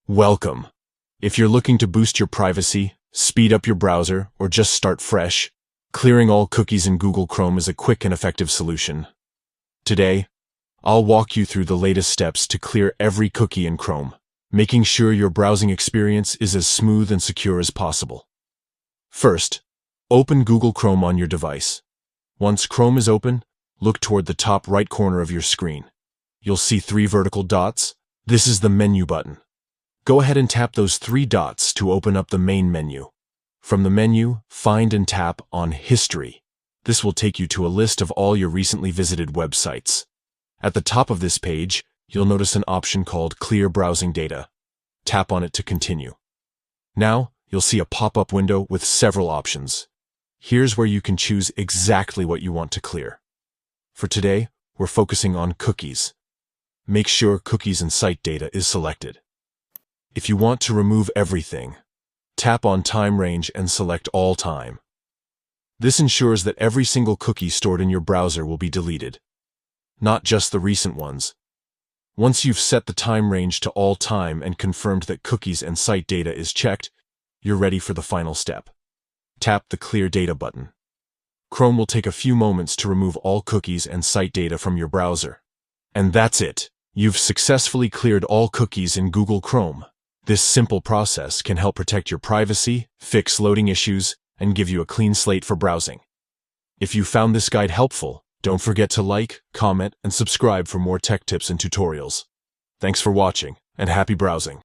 Welcome. If you're looking to boost your privacy, speed up your browser, or just start fresh, clearing all cookies in Google Chrome is a quick and effective solution. Today, I'll walk you through the latest steps to clear every cookie in Chrome, making sure your browsing experience is as smooth and secure as possible. First, open Google Chrome on your device. Once Chrome is open, look toward the top right corner of your screen. You'll see 3 vertical dots. This is the menu button. Go ahead and tap those 3 dots to open up the main menu. From the menu, find and tap on History. This will take you to a list of all your recently visited websites. At the top of this page, you'll notice an option called Clear Browsing Data. Tap on it to continue. Now, you'll see a pop-up window with several options. Here's where you can choose exactly what you want to clear. For today, we're focusing on cookies. Make sure Cookies and Site Data is selected. If you want to remove everything, tap on Time Range and select All Time. This ensures that every single cookie stored in your browser will be deleted, not just the recent ones. Once you've set the time range to all time and confirmed that Cookies and Site Data is checked, you're ready for the final step. Tap the Clear Data button. Chrome will take a few moments to remove all cookies and site data from your browser. And that's it. You've successfully cleared all cookies in Google Chrome. This simple process can help protect your privacy, fix loading issues, and give you a clean slate for browsing. If you found this guide helpful, don't forget to like, comment, and subscribe for more tech tips and tutorials. Thanks for watching, and happy browsing.